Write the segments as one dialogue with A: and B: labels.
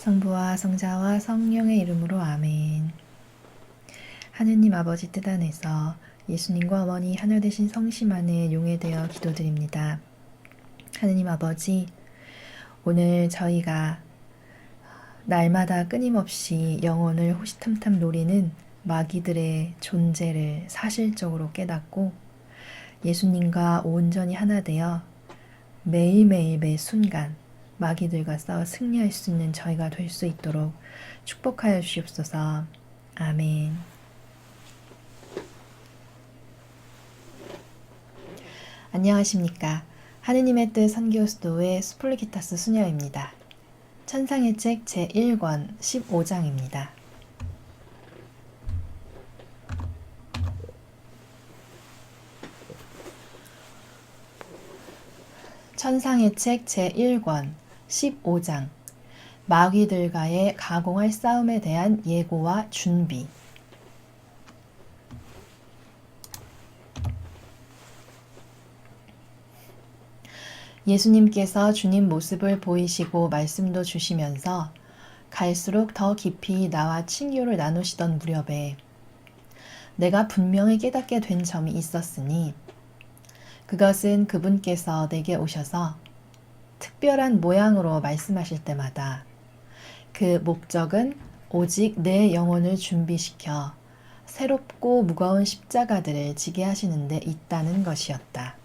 A: 성부와 성자와 성령의 이름으로 아멘. 하느님 아버지 뜻 안에서 예수님과 어머니 하늘 되신 성심 안에 용해되어 기도드립니다. 하느님 아버지, 오늘 저희가 날마다 끊임없이 영혼을 호시탐탐 노리는 마귀들의 존재를 사실적으로 깨닫고 예수님과 온전히 하나 되어 매일매일 매 순간 마귀들과 싸워 승리할 수 있는 저희가 될 수 있도록 축복하여 주시옵소서. 아멘. 안녕하십니까. 하느님의 뜻 선교수도의 스폴리기타스 수녀입니다. 천상의 책 제1권 15장입니다. 천상의 책 제1권 15장 마귀들과의 가공할 싸움에 대한 예고와 준비. 예수님께서 주님 모습을 보이시고 말씀도 주시면서 갈수록 더 깊이 나와 친교를 나누시던 무렵에 내가 분명히 깨닫게 된 점이 있었으니 그것은 그분께서 내게 오셔서 특별한 모양으로 말씀하실 때마다 그 목적은 오직 내 영혼을 준비시켜 새롭고 무거운 십자가들을 지게 하시는 데 있다는 것이었다.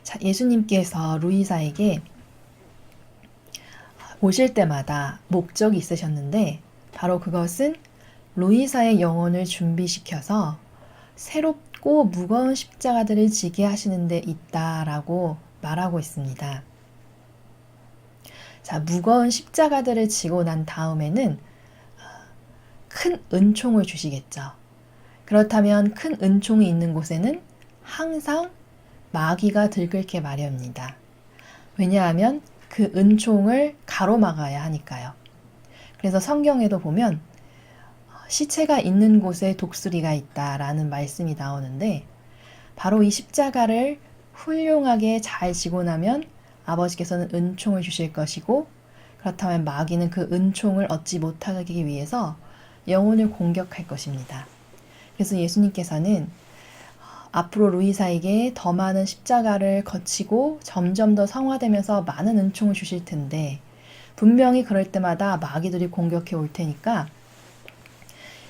A: 자, 예수님께서 루이사에게 오실 때마다 목적이 있으셨는데 바로 그것은 루이사의 영혼을 준비시켜서 새롭고 무거운 십자가들을 지게 하시는 데 있다라고 말하고 있습니다. 자, 무거운 십자가들을 지고 난 다음에는 큰 은총을 주시겠죠. 그렇다면 큰 은총이 있는 곳에는 항상 마귀가 들끓게 마련입니다. 왜냐하면 그 은총을 가로막아야 하니까요. 그래서 성경에도 보면 시체가 있는 곳에 독수리가 있다라는 말씀이 나오는데 바로 이 십자가를 훌륭하게 잘 지고 나면 아버지께서는 은총을 주실 것이고 그렇다면 마귀는 그 은총을 얻지 못하기 위해서 영혼을 공격할 것입니다. 그래서 예수님께서는 앞으로 루이사에게 더 많은 십자가를 거치고 점점 더 성화되면서 많은 은총을 주실 텐데 분명히 그럴 때마다 마귀들이 공격해 올 테니까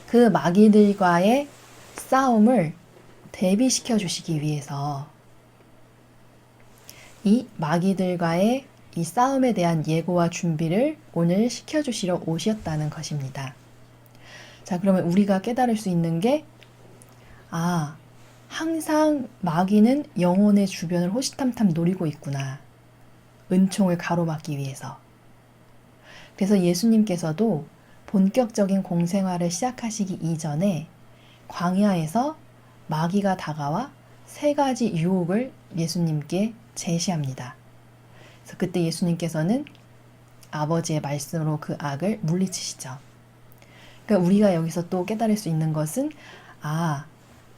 A: 그 마귀들과의 싸움을 대비시켜 주시기 위해서 이 마귀들과의 이 싸움에 대한 예고와 준비를 오늘 시켜주시러 오셨다는 것입니다. 자, 그러면 우리가 깨달을 수 있는 게 항상 마귀는 영혼의 주변을 호시탐탐 노리고 있구나. 은총을 가로막기 위해서. 그래서 예수님께서도 본격적인 공생활을 시작하시기 이전에 광야에서 마귀가 다가와 3가지 유혹을 예수님께 제시합니다. 그래서 그때 예수님께서는 아버지의 말씀으로 그 악을 물리치시죠. 그러니까 우리가 여기서 또 깨달을 수 있는 것은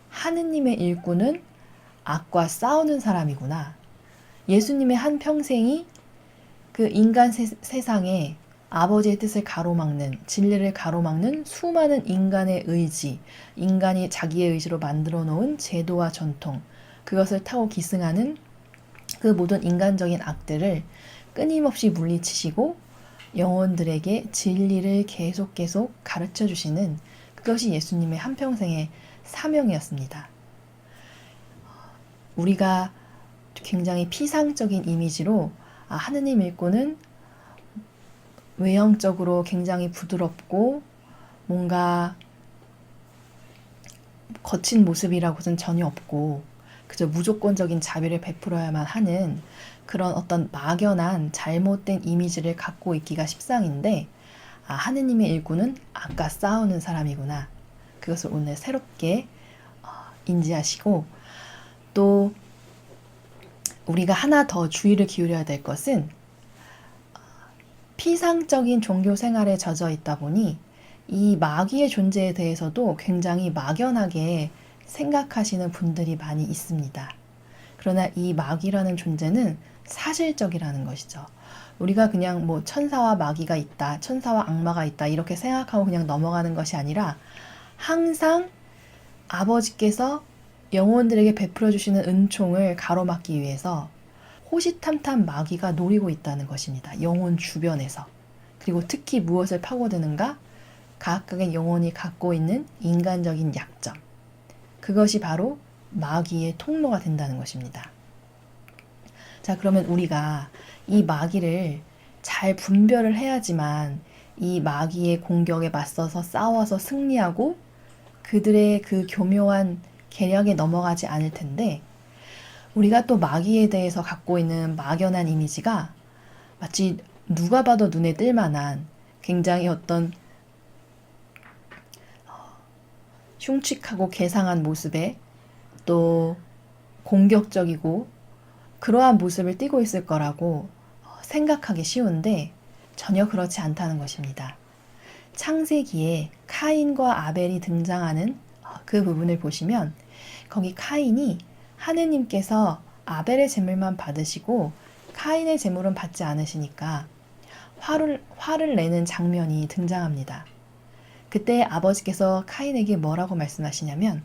A: 하느님의 일꾼은 악과 싸우는 사람이구나. 예수님의 한 평생이 그 인간 세상에 아버지의 뜻을 가로막는, 진리를 가로막는 수많은 인간의 의지, 인간이 자기의 의지로 만들어 놓은 제도와 전통, 그것을 타고 기승하는 그 모든 인간적인 악들을 끊임없이 물리치시고 영혼들에게 진리를 계속 가르쳐 주시는 그것이 예수님의 한평생의 사명이었습니다. 우리가 굉장히 피상적인 이미지로 하느님 일꾼은 외형적으로 굉장히 부드럽고 뭔가 거친 모습이라고는 전혀 없고 그저 무조건적인 자비를 베풀어야만 하는 그런 어떤 막연한 잘못된 이미지를 갖고 있기가 십상인데 하느님의 일꾼은 악과 싸우는 사람이구나. 그것을 오늘 새롭게 인지하시고 또 우리가 하나 더 주의를 기울여야 될 것은 피상적인 종교 생활에 젖어 있다 보니 이 마귀의 존재에 대해서도 굉장히 막연하게 생각하시는 분들이 많이 있습니다. 그러나 이 마귀라는 존재는 사실적이라는 것이죠. 우리가 그냥 뭐 천사와 마귀가 있다, 천사와 악마가 있다 이렇게 생각하고 그냥 넘어가는 것이 아니라 항상 아버지께서 영혼들에게 베풀어 주시는 은총을 가로막기 위해서 호시탐탐 마귀가 노리고 있다는 것입니다. 영혼 주변에서. 그리고 특히 무엇을 파고드는가? 각각의 영혼이 갖고 있는 인간적인 약점. 그것이 바로 마귀의 통로가 된다는 것입니다. 자, 그러면 우리가 이 마귀를 잘 분별을 해야지만 이 마귀의 공격에 맞서서 싸워서 승리하고 그들의 그 교묘한 계략에 넘어가지 않을 텐데, 우리가 또 마귀에 대해서 갖고 있는 막연한 이미지가 마치 누가 봐도 눈에 띌 만한 굉장히 어떤 흉측하고 괴상한 모습에 또 공격적이고 그러한 모습을 띠고 있을 거라고 생각하기 쉬운데 전혀 그렇지 않다는 것입니다. 창세기에 카인과 아벨이 등장하는 그 부분을 보시면 거기 카인이 하느님께서 아벨의 제물만 받으시고 카인의 제물은 받지 않으시니까 화를 내는 장면이 등장합니다. 그때 아버지께서 카인에게 뭐라고 말씀하시냐면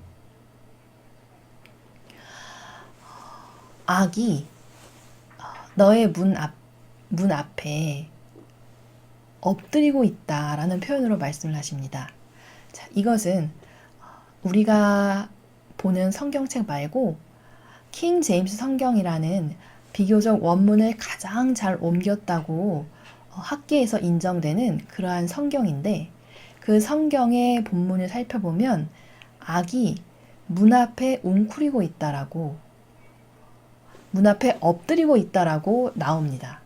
A: 악이 너의 문 앞에 엎드리고 있다라는 표현으로 말씀을 하십니다. 자, 이것은 우리가 보는 성경책 말고 킹 제임스 성경이라는 비교적 원문을 가장 잘 옮겼다고 학계에서 인정되는 그러한 성경인데, 그 성경의 본문을 살펴보면 악이 문 앞에 웅크리고 있다라고, 문 앞에 엎드리고 있다라고 나옵니다.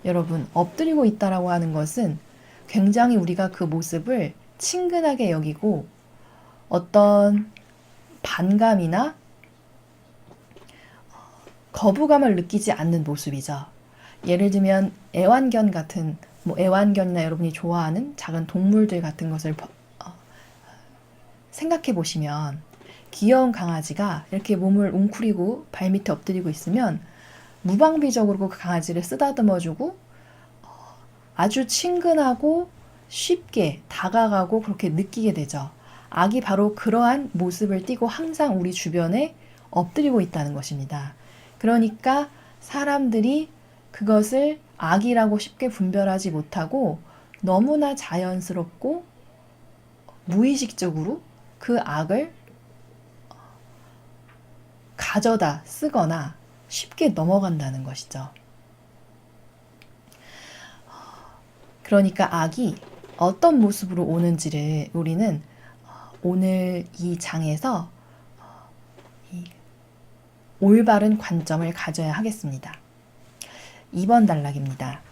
A: 여러분, 엎드리고 있다라고 하는 것은 굉장히 우리가 그 모습을 친근하게 여기고 어떤 반감이나 거부감을 느끼지 않는 모습이죠. 예를 들면 애완견 같은, 애완견이나 여러분이 좋아하는 작은 동물들 같은 것을 생각해 보시면 귀여운 강아지가 이렇게 몸을 웅크리고 발밑에 엎드리고 있으면 무방비적으로 그 강아지를 쓰다듬어주고 아주 친근하고 쉽게 다가가고 그렇게 느끼게 되죠. 악이 바로 그러한 모습을 띠고 항상 우리 주변에 엎드리고 있다는 것입니다. 그러니까 사람들이 그것을 악이라고 쉽게 분별하지 못하고 너무나 자연스럽고 무의식적으로 그 악을 가져다 쓰거나 쉽게 넘어간다는 것이죠. 그러니까 악이 어떤 모습으로 오는지를 우리는 오늘 이 장에서 올바른 관점을 가져야 하겠습니다. 2번 단락입니다.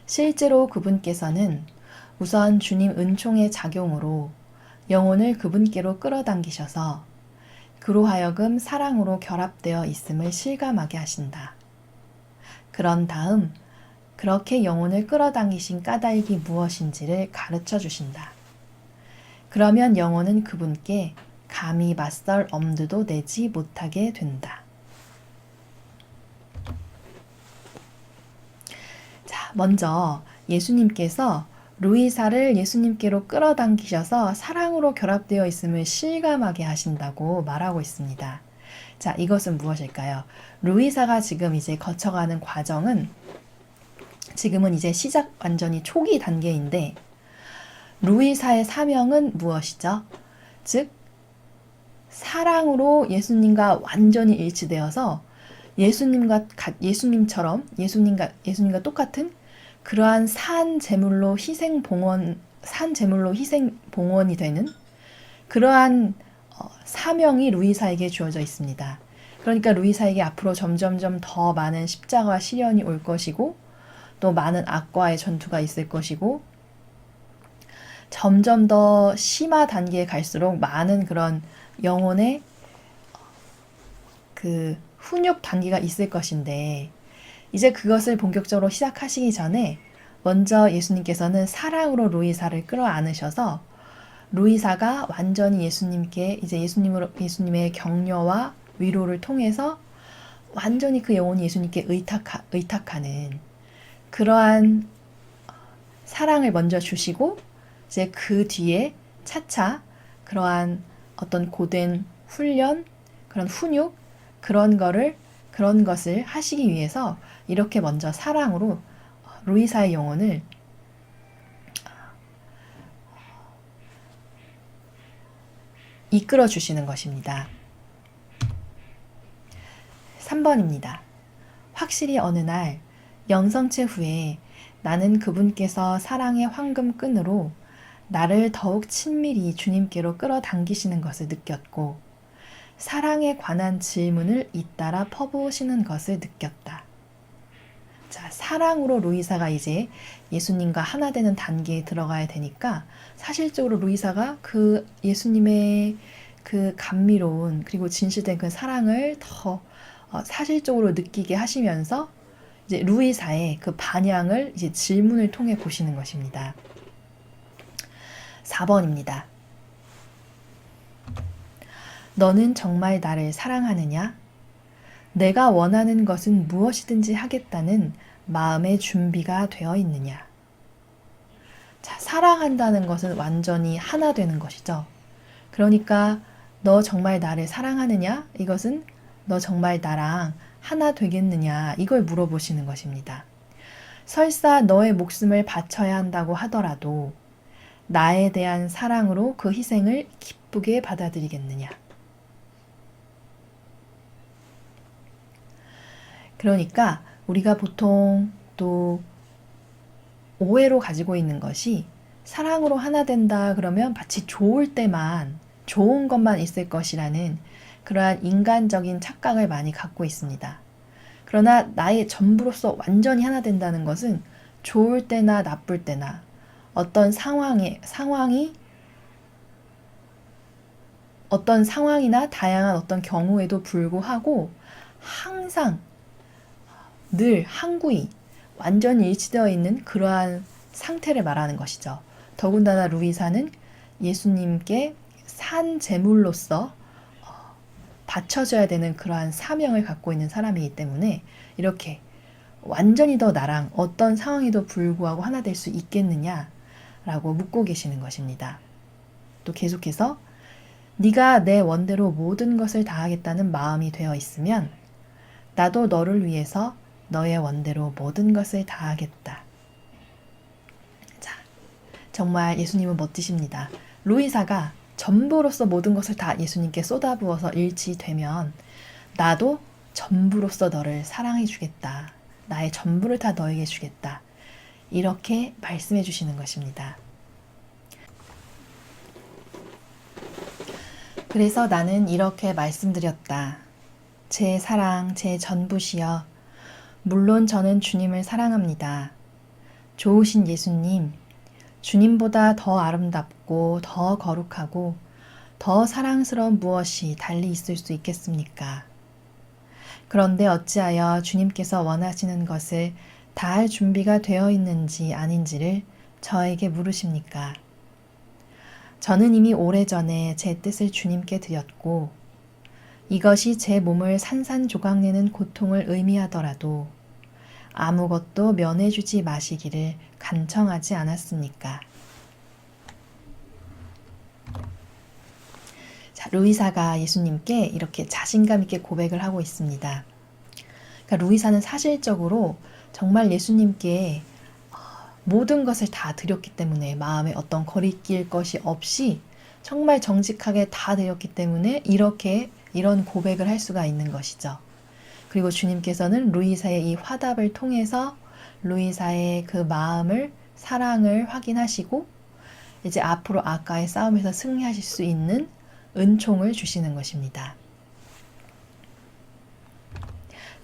A: 실제로 그분께서는 우선 주님 은총의 작용으로 영혼을 그분께로 끌어당기셔서 그로 하여금 사랑으로 결합되어 있음을 실감하게 하신다. 그런 다음 그렇게 영혼을 끌어당기신 까닭이 무엇인지를 가르쳐 주신다. 그러면 영혼은 그분께 감히 맞설 엄두도 내지 못하게 된다. 자, 먼저 예수님께서 루이사를 예수님께로 끌어당기셔서 사랑으로 결합되어 있음을 실감하게 하신다고 말하고 있습니다. 자, 이것은 무엇일까요? 루이사가 지금 이제 거쳐가는 과정은 지금은 이제 시작 완전히 초기 단계인데, 루이사의 사명은 무엇이죠? 즉 사랑으로 예수님과 완전히 일치되어서 예수님과 똑같은 그러한 산 제물로 희생 봉헌이 되는 그러한 사명이 루이사에게 주어져 있습니다. 그러니까 루이사에게 앞으로 점점점 더 많은 십자가와 시련이 올 것이고, 또 많은 악과의 전투가 있을 것이고, 점점 더 심화 단계에 갈수록 많은 그런 영혼의 그 훈육 단계가 있을 것인데, 이제 그것을 본격적으로 시작하시기 전에 먼저 예수님께서는 사랑으로 루이사를 끌어안으셔서 루이사가 완전히 예수님께 이제 예수님의 격려와 위로를 통해서 완전히 그 영혼이 예수님께 의탁하는 그러한 사랑을 먼저 주시고 이제 그 뒤에 차차 그러한 어떤 고된 훈련, 그런 훈육, 그런 것을 하시기 위해서 이렇게 먼저 사랑으로 루이사의 영혼을 이끌어 주시는 것입니다. 3번입니다. 확실히 어느 날 영성체 후에 나는 그분께서 사랑의 황금끈으로 나를 더욱 친밀히 주님께로 끌어당기시는 것을 느꼈고 사랑에 관한 질문을 잇따라 퍼부으시는 것을 느꼈다. 자, 사랑으로 루이사가 이제 예수님과 하나 되는 단계에 들어가야 되니까 사실적으로 루이사가 그 예수님의 그 감미로운 그리고 진실된 그 사랑을 더 사실적으로 느끼게 하시면서 이제 루이사의 그 반향을 이제 질문을 통해 보시는 것입니다. 4번입니다. 너는 정말 나를 사랑하느냐? 내가 원하는 것은 무엇이든지 하겠다는 마음의 준비가 되어 있느냐? 자, 사랑한다는 것은 완전히 하나 되는 것이죠. 그러니까 너 정말 나를 사랑하느냐? 이것은 너 정말 나랑 하나 되겠느냐? 이걸 물어보시는 것입니다. 설사 너의 목숨을 바쳐야 한다고 하더라도 나에 대한 사랑으로 그 희생을 기쁘게 받아들이겠느냐? 그러니까 우리가 보통 또 오해로 가지고 있는 것이 사랑으로 하나 된다 그러면 마치 좋을 때만 좋은 것만 있을 것이라는 그러한 인간적인 착각을 많이 갖고 있습니다. 그러나 나의 전부로서 완전히 하나 된다는 것은 좋을 때나 나쁠 때나 어떤 상황이나 다양한 어떤 경우에도 불구하고 항상 늘 항구히 완전히 일치되어 있는 그러한 상태를 말하는 것이죠. 더군다나 루이사는 예수님께 산 제물로서 바쳐져야 되는 그러한 사명을 갖고 있는 사람이기 때문에 이렇게 완전히 더 나랑 어떤 상황에도 불구하고 하나 될 수 있겠느냐라고 묻고 계시는 것입니다. 또 계속해서 네가 내 원대로 모든 것을 다하겠다는 마음이 되어 있으면 나도 너를 위해서 너의 원대로 모든 것을 다하겠다. 자, 정말 예수님은 멋지십니다. 루이사가 전부로서 모든 것을 다 예수님께 쏟아부어서 일치되면 나도 전부로서 너를 사랑해 주겠다. 나의 전부를 다 너에게 주겠다. 이렇게 말씀해 주시는 것입니다. 그래서 나는 이렇게 말씀드렸다. 제 사랑, 제 전부시여. 물론 저는 주님을 사랑합니다. 좋으신 예수님, 주님보다 더 아름답고 더 거룩하고 더 사랑스러운 무엇이 달리 있을 수 있겠습니까? 그런데 어찌하여 주님께서 원하시는 것을 다할 준비가 되어 있는지 아닌지를 저에게 물으십니까? 저는 이미 오래전에 제 뜻을 주님께 드렸고 이것이 제 몸을 산산조각내는 고통을 의미하더라도 아무것도 면해주지 마시기를 간청하지 않았습니까? 자, 루이사가 예수님께 이렇게 자신감 있게 고백을 하고 있습니다. 그러니까 루이사는 사실적으로 정말 예수님께 모든 것을 다 드렸기 때문에 마음에 어떤 거리낄 것이 없이 정말 정직하게 다 드렸기 때문에 이런 고백을 할 수가 있는 것이죠. 그리고 주님께서는 루이사의 이 화답을 통해서 루이사의 그 마음을, 사랑을 확인하시고 이제 앞으로 아까의 싸움에서 승리하실 수 있는 은총을 주시는 것입니다.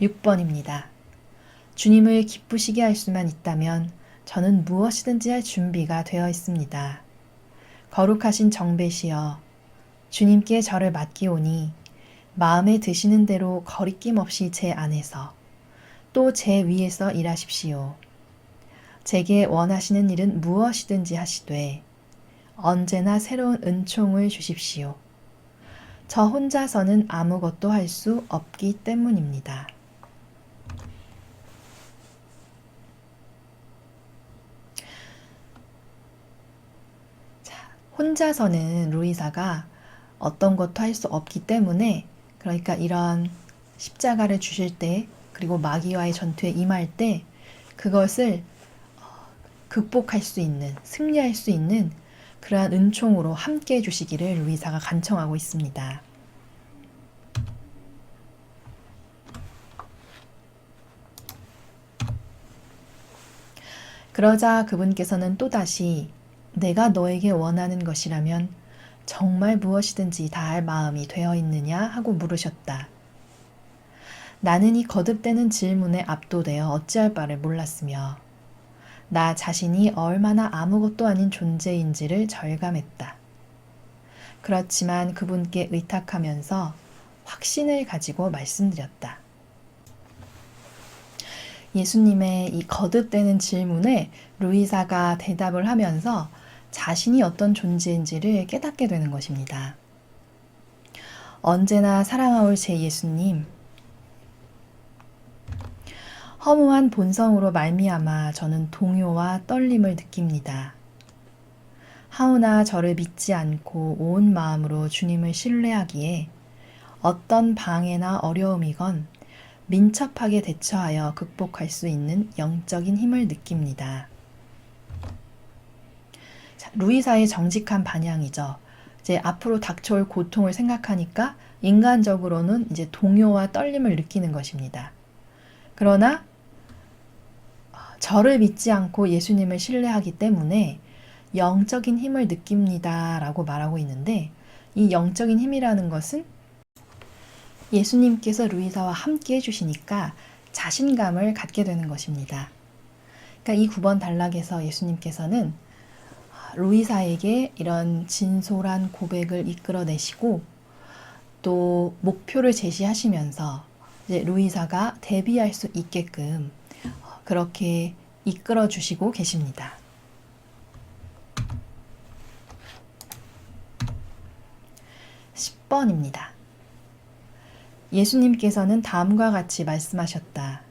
A: 6번입니다. 주님을 기쁘시게 할 수만 있다면 저는 무엇이든지 할 준비가 되어 있습니다. 거룩하신 정배시여, 주님께 저를 맡기오니 마음에 드시는 대로 거리낌 없이 제 안에서 또 제 위에서 일하십시오. 제게 원하시는 일은 무엇이든지 하시되 언제나 새로운 은총을 주십시오. 저 혼자서는 아무것도 할 수 없기 때문입니다. 혼자서는 루이사가 어떤 것도 할 수 없기 때문에, 그러니까 이런 십자가를 주실 때, 그리고 마귀와의 전투에 임할 때 그것을 극복할 수 있는, 승리할 수 있는 그러한 은총으로 함께 해주시기를 루이사가 간청하고 있습니다. 그러자 그분께서는 또다시 내가 너에게 원하는 것이라면 정말 무엇이든지 다 할 마음이 되어 있느냐 하고 물으셨다. 나는 이 거듭되는 질문에 압도되어 어찌할 바를 몰랐으며 나 자신이 얼마나 아무것도 아닌 존재인지를 절감했다. 그렇지만 그분께 의탁하면서 확신을 가지고 말씀드렸다. 예수님의 이 거듭되는 질문에 루이사가 대답을 하면서 자신이 어떤 존재인지를 깨닫게 되는 것입니다. 언제나 사랑하올 제 예수님, 허무한 본성으로 말미암아 저는 동요와 떨림을 느낍니다. 하오나 저를 믿지 않고 온 마음으로 주님을 신뢰하기에 어떤 방해나 어려움이건 민첩하게 대처하여 극복할 수 있는 영적인 힘을 느낍니다. 자, 루이사의 정직한 반향이죠. 이제 앞으로 닥쳐올 고통을 생각하니까 인간적으로는 이제 동요와 떨림을 느끼는 것입니다. 그러나 저를 믿지 않고 예수님을 신뢰하기 때문에 영적인 힘을 느낍니다 라고 말하고 있는데, 이 영적인 힘이라는 것은 예수님께서 루이사와 함께 해주시니까 자신감을 갖게 되는 것입니다. 그러니까 이 9번 단락에서 예수님께서는 루이사에게 이런 진솔한 고백을 이끌어내시고 또 목표를 제시하시면서 이제 루이사가 대비할 수 있게끔 그렇게 이끌어 주시고 계십니다. 10번입니다. 예수님께서는 다음과 같이 말씀하셨다.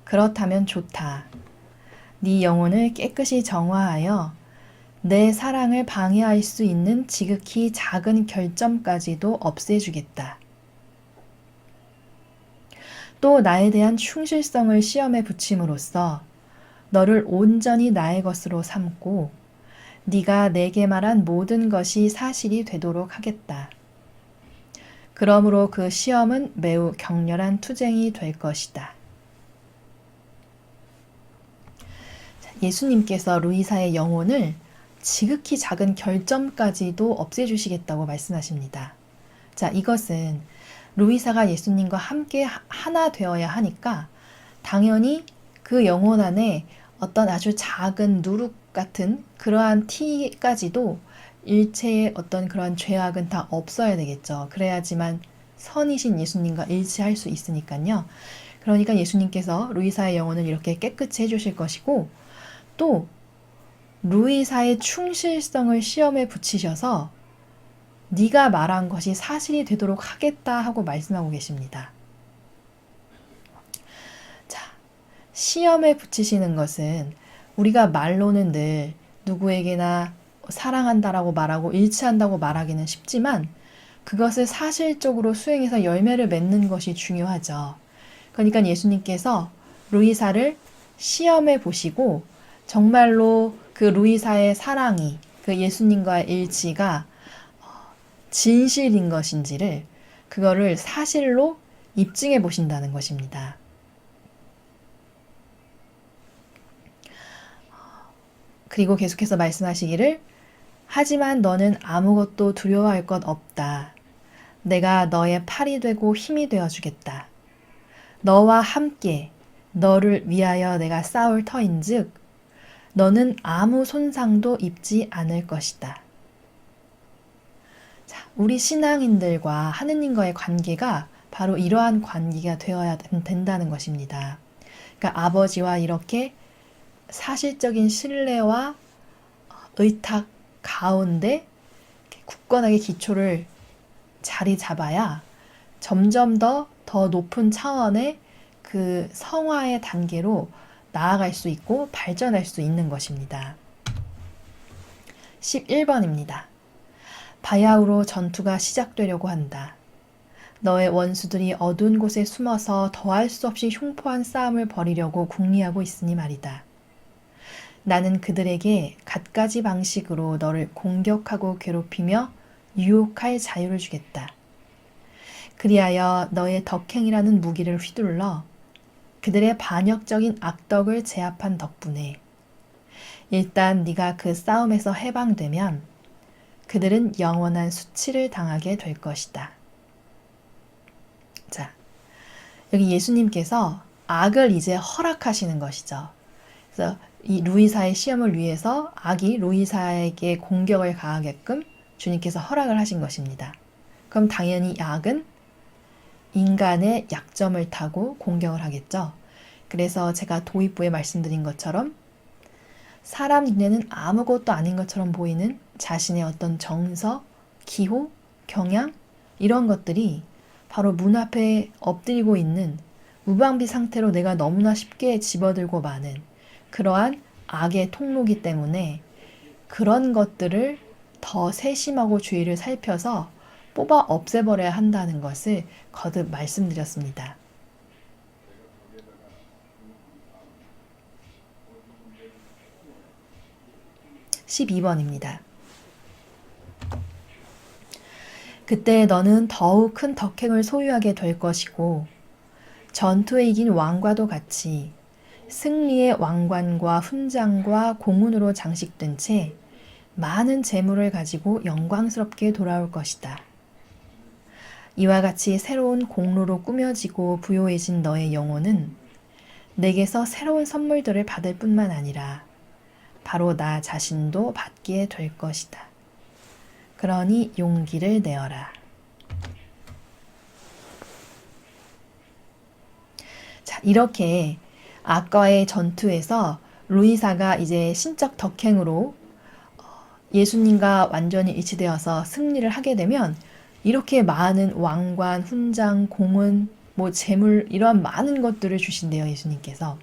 A: 그렇다면 좋다. 네 영혼을 깨끗이 정화하여 내 사랑을 방해할 수 있는 지극히 작은 결점까지도 없애주겠다. 또 나에 대한 충실성을 시험에 붙임으로써 너를 온전히 나의 것으로 삼고 네가 내게 말한 모든 것이 사실이 되도록 하겠다. 그러므로 그 시험은 매우 격렬한 투쟁이 될 것이다. 예수님께서 루이사의 영혼을 지극히 작은 결점까지도 없애주시겠다고 말씀하십니다. 자, 이것은 루이사가 예수님과 함께 하나 되어야 하니까 당연히 그 영혼 안에 어떤 아주 작은 누룩 같은 그러한 티까지도 일체의 어떤 그런 죄악은 다 없어야 되겠죠. 그래야지만 선이신 예수님과 일치할 수 있으니까요. 그러니까 예수님께서 루이사의 영혼을 이렇게 깨끗이 해주실 것이고, 또 루이사의 충실성을 시험에 붙이셔서 네가 말한 것이 사실이 되도록 하겠다 하고 말씀하고 계십니다. 자, 시험에 붙이시는 것은 우리가 말로는 늘 누구에게나 사랑한다라고 말하고 일치한다고 말하기는 쉽지만 그것을 사실적으로 수행해서 열매를 맺는 것이 중요하죠. 그러니까 예수님께서 루이사를 시험해 보시고 정말로 그 루이사의 사랑이, 그 예수님과의 일치가 진실인 것인지를, 그거를 사실로 입증해 보신다는 것입니다. 그리고 계속해서 말씀하시기를, 하지만 너는 아무것도 두려워할 것 없다. 내가 너의 팔이 되고 힘이 되어 주겠다. 너와 함께 너를 위하여 내가 싸울 터인즉 너는 아무 손상도 입지 않을 것이다. 자, 우리 신앙인들과 하느님과의 관계가 바로 이러한 관계가 되어야 된다는 것입니다. 그러니까 아버지와 이렇게 사실적인 신뢰와 의탁 가운데 굳건하게 기초를 자리 잡아야 점점 더 높은 차원의 그 성화의 단계로 나아갈 수 있고 발전할 수 있는 것입니다. 11번입니다. 바야흐로 전투가 시작되려고 한다. 너의 원수들이 어두운 곳에 숨어서 더할 수 없이 흉포한 싸움을 벌이려고 궁리하고 있으니 말이다. 나는 그들에게 갖가지 방식으로 너를 공격하고 괴롭히며 유혹할 자유를 주겠다. 그리하여 너의 덕행이라는 무기를 휘둘러 그들의 반역적인 악덕을 제압한 덕분에 일단 네가 그 싸움에서 해방되면 그들은 영원한 수치를 당하게 될 것이다. 자, 여기 예수님께서 악을 이제 허락하시는 것이죠. 그래서 이 루이사의 시험을 위해서 악이 루이사에게 공격을 가하게끔 주님께서 허락을 하신 것입니다. 그럼 당연히 악은 인간의 약점을 타고 공격을 하겠죠. 그래서 제가 도입부에 말씀드린 것처럼 사람 눈에는 아무것도 아닌 것처럼 보이는 자신의 어떤 정서, 기호, 경향 이런 것들이 바로 문 앞에 엎드리고 있는 무방비 상태로 내가 너무나 쉽게 집어들고 마는 그러한 악의 통로이기 때문에 그런 것들을 더 세심하고 주의를 살펴서 뽑아 없애버려야 한다는 것을 거듭 말씀드렸습니다. 12번입니다. 그때 너는 더욱 큰 덕행을 소유하게 될 것이고 전투에 이긴 왕과도 같이 승리의 왕관과 훈장과 공운으로 장식된 채 많은 재물을 가지고 영광스럽게 돌아올 것이다. 이와 같이 새로운 공로로 꾸며지고 부요해진 너의 영혼은 내게서 새로운 선물들을 받을 뿐만 아니라 바로 나 자신도 받게 될 것이다. 그러니 용기를 내어라. 자, 이렇게 아까의 전투에서 루이사가 이제 신적 덕행으로 예수님과 완전히 일치되어서 승리를 하게 되면 이렇게 많은 왕관, 훈장, 공은, 재물 이런 많은 것들을 주신대요, 예수님께서.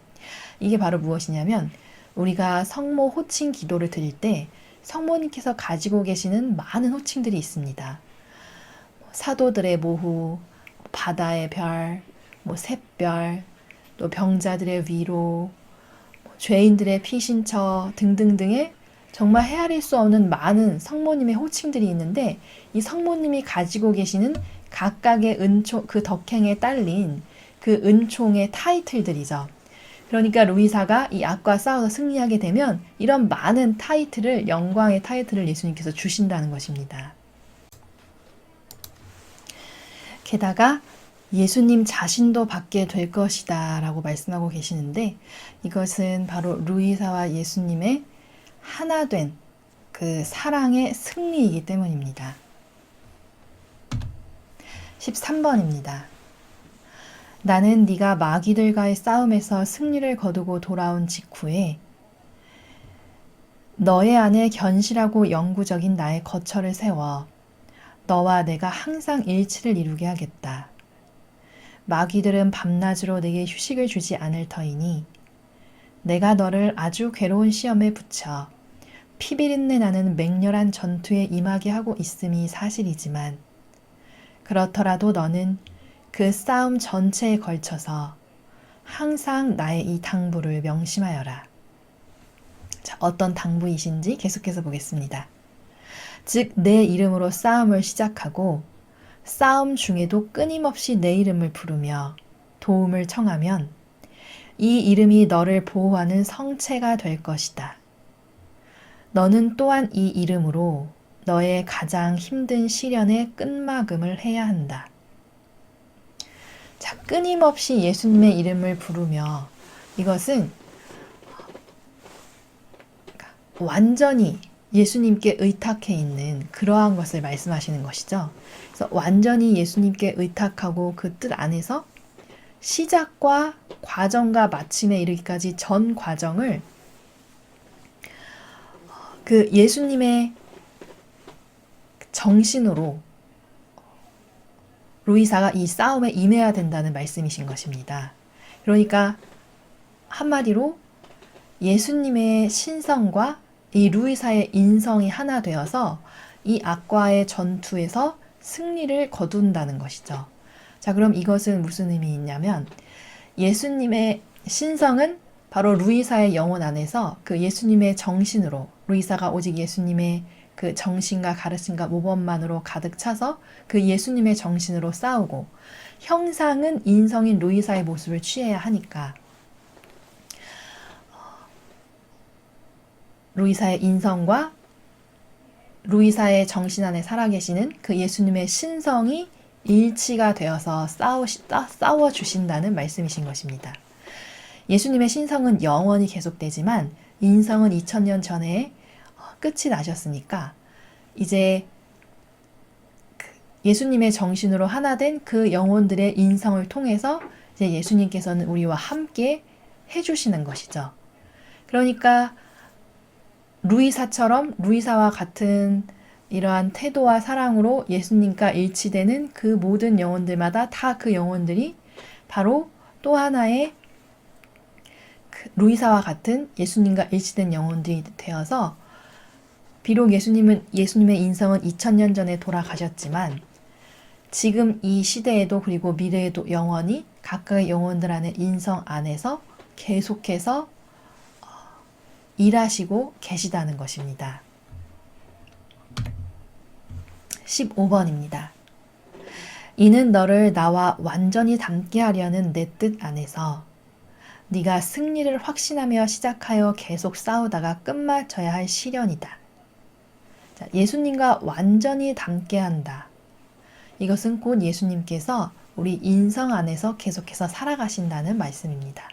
A: 이게 바로 무엇이냐면 우리가 성모 호칭 기도를 드릴 때 성모님께서 가지고 계시는 많은 호칭들이 있습니다. 사도들의 모후, 바다의 별, 샛별, 또 병자들의 위로, 죄인들의 피신처 등등등의 정말 헤아릴 수 없는 많은 성모님의 호칭들이 있는데 이 성모님이 가지고 계시는 각각의 은총, 그 덕행에 딸린 그 은총의 타이틀들이죠. 그러니까 루이사가 이 악과 싸워서 승리하게 되면 이런 많은 타이틀을, 영광의 타이틀을 예수님께서 주신다는 것입니다. 게다가 예수님 자신도 받게 될 것이다 라고 말씀하고 계시는데 이것은 바로 루이사와 예수님의 하나 된 그 사랑의 승리이기 때문입니다. 13번입니다. 나는 네가 마귀들과의 싸움에서 승리를 거두고 돌아온 직후에 너의 안에 견실하고 영구적인 나의 거처를 세워 너와 내가 항상 일치를 이루게 하겠다. 마귀들은 밤낮으로 내게 휴식을 주지 않을 터이니 내가 너를 아주 괴로운 시험에 붙여 피비린내 나는 맹렬한 전투에 임하게 하고 있음이 사실이지만 그렇더라도 너는 그 싸움 전체에 걸쳐서 항상 나의 이 당부를 명심하여라. 자, 어떤 당부이신지 계속해서 보겠습니다. 즉, 내 이름으로 싸움을 시작하고 싸움 중에도 끊임없이 내 이름을 부르며 도움을 청하면 이 이름이 너를 보호하는 성체가 될 것이다. 너는 또한 이 이름으로 너의 가장 힘든 시련의 끝마금을 해야 한다. 자, 끊임없이 예수님의 이름을 부르며 이것은 완전히 예수님께 의탁해 있는 그러한 것을 말씀하시는 것이죠. 그래서 완전히 예수님께 의탁하고 그 뜻 안에서 시작과 과정과 마침에 이르기까지 전 과정을 그 예수님의 정신으로 루이사가 이 싸움에 임해야 된다는 말씀이신 것입니다. 그러니까 한마디로 예수님의 신성과 이 루이사의 인성이 하나 되어서 이 악과의 전투에서 승리를 거둔다는 것이죠. 자, 그럼 이것은 무슨 의미있냐면 예수님의 신성은 바로 루이사의 영혼 안에서 그 예수님의 정신으로, 루이사가 오직 예수님의 그 정신과 가르침과 모범만으로 가득 차서 그 예수님의 정신으로 싸우고, 형상은 인성인 루이사의 모습을 취해야 하니까 루이사의 인성과 루이사의 정신 안에 살아계시는 그 예수님의 신성이 일치가 되어서 싸워주신다는 말씀이신 것입니다. 예수님의 신성은 영원히 계속되지만 인성은 2000년 전에 끝이 나셨으니까 이제 예수님의 정신으로 하나 된 그 영혼들의 인성을 통해서 이제 예수님께서는 우리와 함께 해주시는 것이죠. 그러니까 루이사처럼 루이사와 같은 이러한 태도와 사랑으로 예수님과 일치되는 그 모든 영혼들마다 다 그 영혼들이 바로 또 하나의 루이사와 같은 예수님과 일치된 영혼들이 되어서, 비록 예수님의 인성은 2000년 전에 돌아가셨지만 지금 이 시대에도 그리고 미래에도 영원히 각각의 영혼들 안에 인성 안에서 계속해서 일하시고 계시다는 것입니다. 15번입니다. 이는 너를 나와 완전히 닮게 하려는 내 뜻 안에서 네가 승리를 확신하며 시작하여 계속 싸우다가 끝마쳐야 할 시련이다. 자, 예수님과 완전히 닮게 한다. 이것은 곧 예수님께서 우리 인성 안에서 계속해서 살아가신다는 말씀입니다.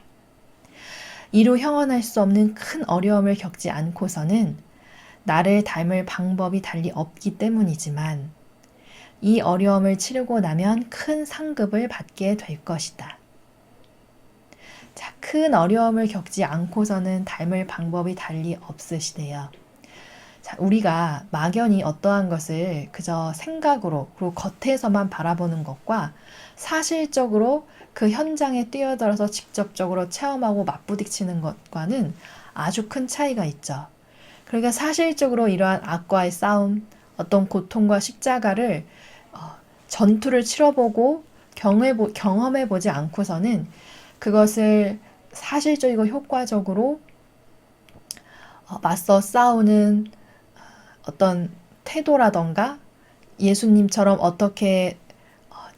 A: 이루 형언할 수 없는 큰 어려움을 겪지 않고서는 나를 닮을 방법이 달리 없기 때문이지만 이 어려움을 치르고 나면 큰 상급을 받게 될 것이다. 자, 큰 어려움을 겪지 않고서는 닮을 방법이 달리 없으시대요. 자, 우리가 막연히 어떠한 것을 그저 생각으로 그리고 겉에서만 바라보는 것과 사실적으로 그 현장에 뛰어들어서 직접적으로 체험하고 맞부딪히는 것과는 아주 큰 차이가 있죠. 그러니까 사실적으로 이러한 악과의 싸움, 어떤 고통과 십자가를 전투를 치러보고 경험해보지 않고서는 그것을 사실적이고 효과적으로 맞서 싸우는 어떤 태도라던가 예수님처럼 어떻게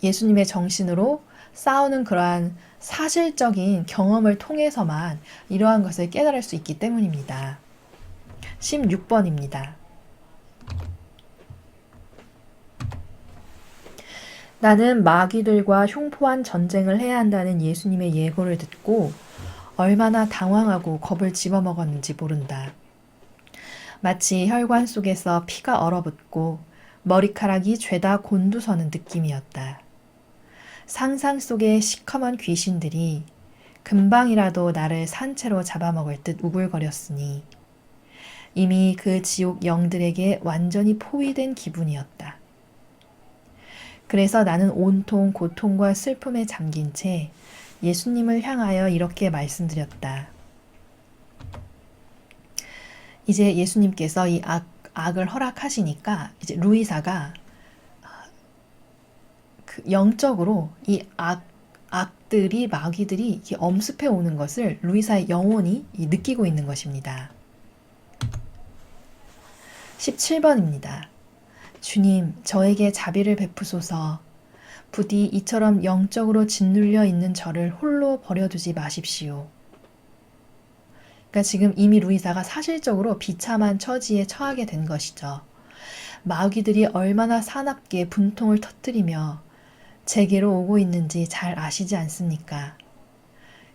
A: 예수님의 정신으로 싸우는 그러한 사실적인 경험을 통해서만 이러한 것을 깨달을 수 있기 때문입니다. 16번입니다. 나는 마귀들과 흉포한 전쟁을 해야 한다는 예수님의 예고를 듣고 얼마나 당황하고 겁을 집어먹었는지 모른다. 마치 혈관 속에서 피가 얼어붙고 머리카락이 죄다 곤두서는 느낌이었다. 상상 속의 시커먼 귀신들이 금방이라도 나를 산채로 잡아먹을 듯 우글거렸으니 이미 그 지옥 영들에게 완전히 포위된 기분이었다. 그래서 나는 온통 고통과 슬픔에 잠긴 채 예수님을 향하여 이렇게 말씀드렸다. 이제 예수님께서 이 악을 허락하시니까 이제 루이사가 영적으로 이 악들이, 마귀들이 엄습해 오는 것을 루이사의 영혼이 느끼고 있는 것입니다. 17번입니다. 주님, 저에게 자비를 베푸소서. 부디 이처럼 영적으로 짓눌려 있는 저를 홀로 버려두지 마십시오. 그러니까 지금 이미 루이사가 사실적으로 비참한 처지에 처하게 된 것이죠. 마귀들이 얼마나 사납게 분통을 터뜨리며 제게로 오고 있는지 잘 아시지 않습니까?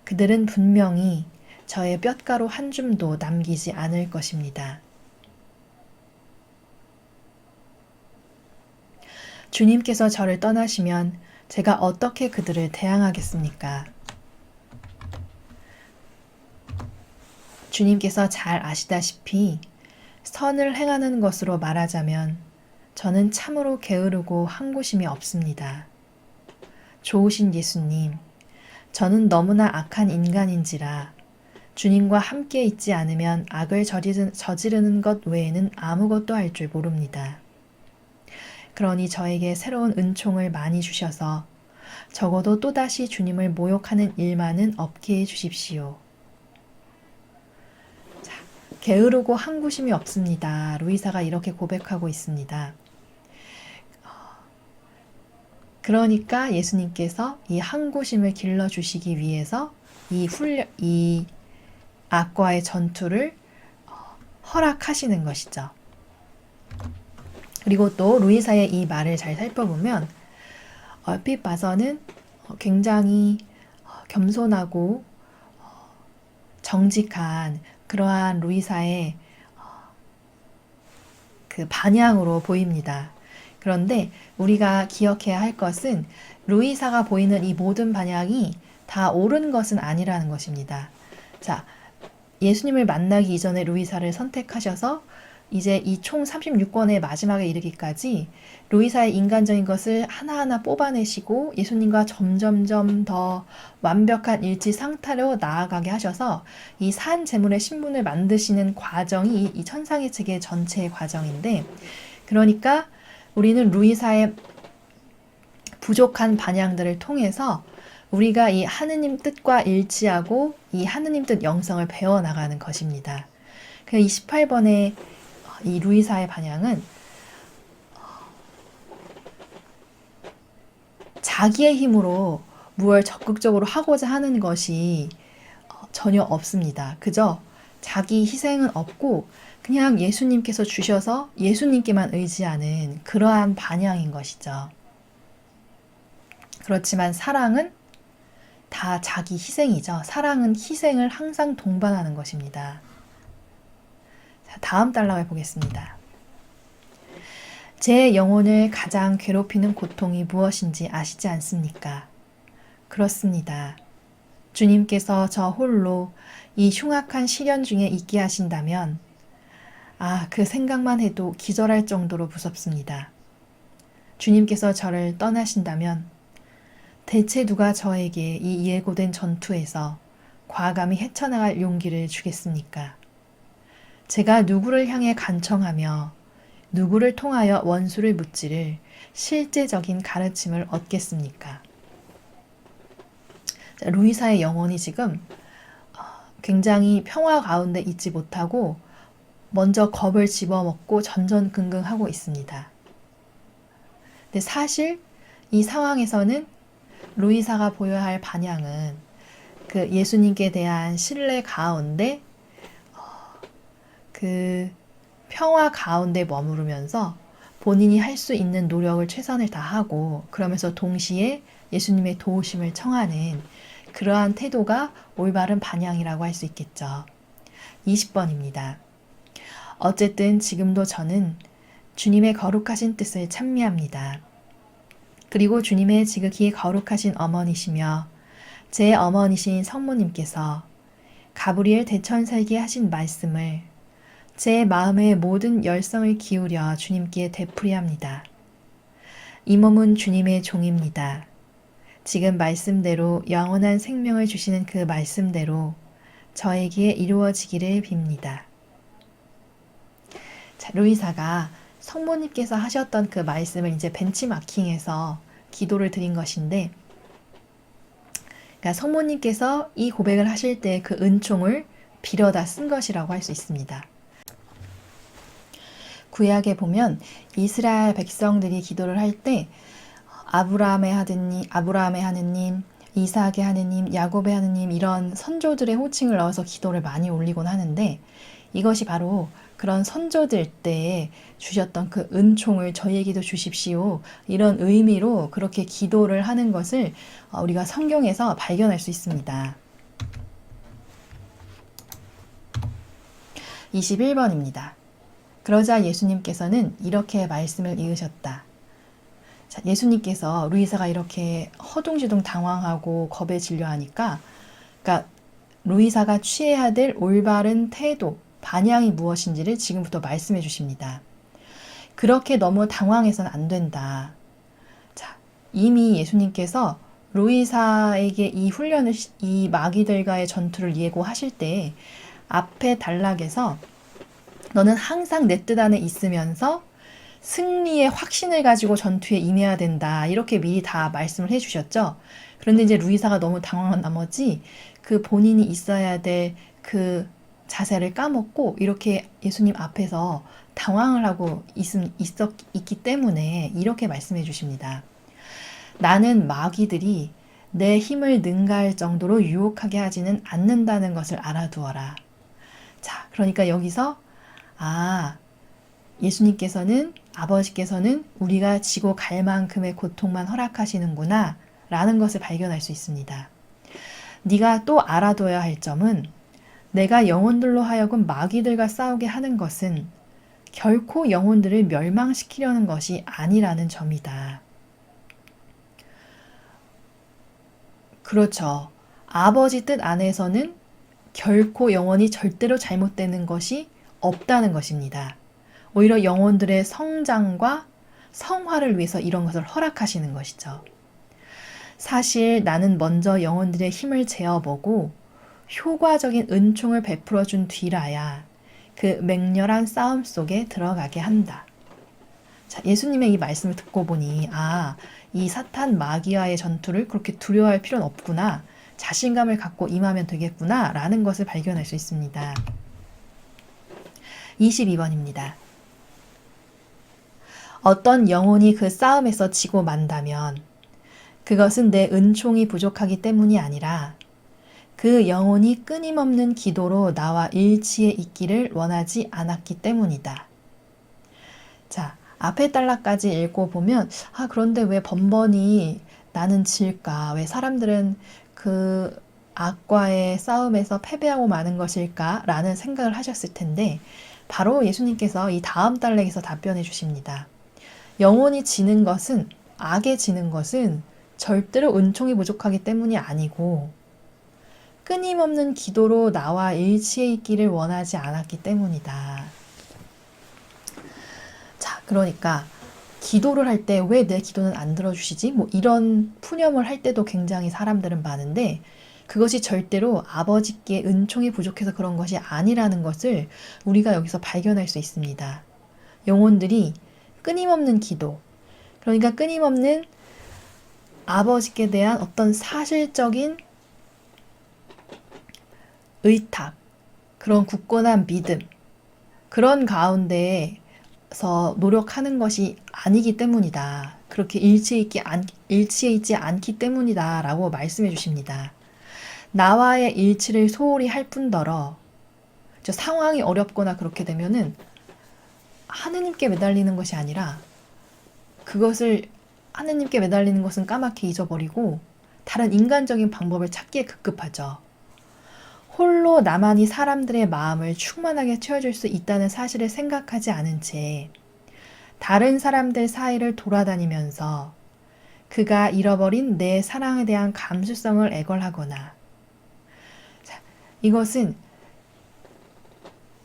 A: 그들은 분명히 저의 뼛가루 한 줌도 남기지 않을 것입니다. 주님께서 저를 떠나시면 제가 어떻게 그들을 대항하겠습니까? 주님께서 잘 아시다시피 선을 행하는 것으로 말하자면 저는 참으로 게으르고 항구심이 없습니다. 좋으신 예수님, 저는 너무나 악한 인간인지라 주님과 함께 있지 않으면 악을 저지르는 것 외에는 아무것도 할 줄 모릅니다. 그러니 저에게 새로운 은총을 많이 주셔서 적어도 또다시 주님을 모욕하는 일만은 없게 해주십시오. 자, 게으르고 항구심이 없습니다. 루이사가 이렇게 고백하고 있습니다. 그러니까 예수님께서 이 항구심을 길러주시기 위해서 이 악과의 전투를 허락하시는 것이죠. 그리고 또 루이사의 이 말을 잘 살펴보면 얼핏 봐서는 굉장히 겸손하고 정직한 그러한 루이사의 그 반향으로 보입니다. 그런데 우리가 기억해야 할 것은 루이사가 보이는 이 모든 반향이 다 옳은 것은 아니라는 것입니다. 자, 예수님을 만나기 이전에 루이사를 선택하셔서 이제 이 총 36권의 마지막에 이르기까지 루이사의 인간적인 것을 하나하나 뽑아내시고 예수님과 점점점 더 완벽한 일치상태로 나아가게 하셔서 이 산 제물의 신분을 만드시는 과정이 이 천상의 책의 전체의 과정인데, 그러니까 우리는 루이사의 부족한 반향들을 통해서 우리가 이 하느님 뜻과 일치하고 이 하느님 뜻 영성을 배워나가는 것입니다. 그 28번의 이 루이사의 반향은 자기의 힘으로 무엇을 적극적으로 하고자 하는 것이 전혀 없습니다. 그저 자기 희생은 없고 그냥 예수님께서 주셔서 예수님께만 의지하는 그러한 반향인 것이죠. 그렇지만 사랑은 다 자기 희생이죠. 사랑은 희생을 항상 동반하는 것입니다. 자, 다음 단락을 보겠습니다. 제 영혼을 가장 괴롭히는 고통이 무엇인지 아시지 않습니까? 그렇습니다. 주님께서 저 홀로 이 흉악한 시련 중에 있게 하신다면 그 생각만 해도 기절할 정도로 무섭습니다. 주님께서 저를 떠나신다면 대체 누가 저에게 이 예고된 전투에서 과감히 헤쳐나갈 용기를 주겠습니까? 제가 누구를 향해 간청하며 누구를 통하여 원수를 묻지를 실제적인 가르침을 얻겠습니까? 루이사의 영혼이 지금 굉장히 평화 가운데 있지 못하고 먼저 겁을 집어먹고 전전긍긍하고 있습니다. 근데 사실 이 상황에서는 루이사가 보여야 할 반향은 그 예수님께 대한 신뢰 가운데 그 평화 가운데 머무르면서 본인이 할 수 있는 노력을 최선을 다하고 그러면서 동시에 예수님의 도우심을 청하는 그러한 태도가 올바른 반향이라고 할 수 있겠죠. 20번입니다. 어쨌든 지금도 저는 주님의 거룩하신 뜻을 찬미합니다. 그리고 주님의 지극히 거룩하신 어머니시며 제 어머니신 성모님께서 가브리엘 대천사에게 하신 말씀을 제 마음의 모든 열성을 기울여 주님께 되풀이합니다. 이 몸은 주님의 종입니다. 지금 말씀대로 영원한 생명을 주시는 그 말씀대로 저에게 이루어지기를 빕니다. 자, 루이사가 성모님께서 하셨던 그 말씀을 이제 벤치마킹해서 기도를 드린 것인데, 그러니까 성모님께서 이 고백을 하실 때 그 은총을 빌어다 쓴 것이라고 할 수 있습니다. 구약에 보면 이스라엘 백성들이 기도를 할 때 아브라함의 하느님, 이삭의 하느님, 야곱의 하느님 이런 선조들의 호칭을 넣어서 기도를 많이 올리곤 하는데, 이것이 바로 그런 선조들 때에 주셨던 그 은총을 저희에게도 주십시오, 이런 의미로 그렇게 기도를 하는 것을 우리가 성경에서 발견할 수 있습니다. 21번입니다. 그러자 예수님께서는 이렇게 말씀을 이으셨다. 자, 예수님께서 루이사가 이렇게 허둥지둥 당황하고 겁에 질려 하니까, 그러니까 루이사가 취해야 될 올바른 태도, 반향이 무엇인지를 지금부터 말씀해 주십니다. 그렇게 너무 당황해서는 안 된다. 자, 이미 예수님께서 루이사에게 이 훈련을, 이 마귀들과의 전투를 예고하실 때 앞에 단락에서 너는 항상 내 뜻 안에 있으면서 승리의 확신을 가지고 전투에 임해야 된다. 이렇게 미리 다 말씀을 해주셨죠. 그런데 이제 루이사가 너무 당황한 나머지 그 본인이 있어야 될 그 자세를 까먹고 이렇게 예수님 앞에서 당황을 하고 있기 때문에 이렇게 말씀해 주십니다. 나는 마귀들이 내 힘을 능가할 정도로 유혹하게 하지는 않는다는 것을 알아두어라. 자, 그러니까 여기서 예수님께서는, 아버지께서는 우리가 지고 갈 만큼의 고통만 허락하시는구나 라는 것을 발견할 수 있습니다. 네가 또 알아둬야 할 점은 내가 영혼들로 하여금 마귀들과 싸우게 하는 것은 결코 영혼들을 멸망시키려는 것이 아니라는 점이다. 그렇죠. 아버지 뜻 안에서는 결코 영혼이 절대로 잘못되는 것이 없다는 것입니다. 오히려 영혼들의 성장과 성화를 위해서 이런 것을 허락하시는 것이죠. 사실 나는 먼저 영혼들의 힘을 재어보고 효과적인 은총을 베풀어 준 뒤라야 그 맹렬한 싸움 속에 들어가게 한다. 자, 예수님의 이 말씀을 듣고 보니 이 사탄 마귀와의 전투를 그렇게 두려워할 필요는 없구나. 자신감을 갖고 임하면 되겠구나 라는 것을 발견할 수 있습니다. 22번입니다. 어떤 영혼이 그 싸움에서 지고 만다면 그것은 내 은총이 부족하기 때문이 아니라 그 영혼이 끊임없는 기도로 나와 일치해 있기를 원하지 않았기 때문이다. 자, 앞에 단락까지 읽고 보면 그런데 왜 번번이 나는 질까? 왜 사람들은 그 악과의 싸움에서 패배하고 마는 것일까? 라는 생각을 하셨을 텐데 바로 예수님께서 이 다음 단락에서 답변해 주십니다. 영혼이 지는 것은, 악에 지는 것은 절대로 은총이 부족하기 때문이 아니고 끊임없는 기도로 나와 일치해 있기를 원하지 않았기 때문이다. 자, 그러니까 기도를 할 때 왜 내 기도는 안 들어주시지? 이런 푸념을 할 때도 굉장히 사람들은 많은데 그것이 절대로 아버지께 은총이 부족해서 그런 것이 아니라는 것을 우리가 여기서 발견할 수 있습니다. 영혼들이 끊임없는 기도, 그러니까 끊임없는 아버지께 대한 어떤 사실적인 의탁, 그런 굳건한 믿음, 그런 가운데에서 노력하는 것이 아니기 때문이다. 그렇게 일치해 있지 않기 때문이다 라고 말씀해 주십니다. 나와의 일치를 소홀히 할 뿐더러 상황이 어렵거나 그렇게 되면은 하느님께 매달리는 것이 아니라 그것을 하느님께 매달리는 것은 까맣게 잊어버리고 다른 인간적인 방법을 찾기에 급급하죠. 홀로 나만이 사람들의 마음을 충만하게 채워줄 수 있다는 사실을 생각하지 않은 채 다른 사람들 사이를 돌아다니면서 그가 잃어버린 내 사랑에 대한 감수성을 애걸하거나, 이것은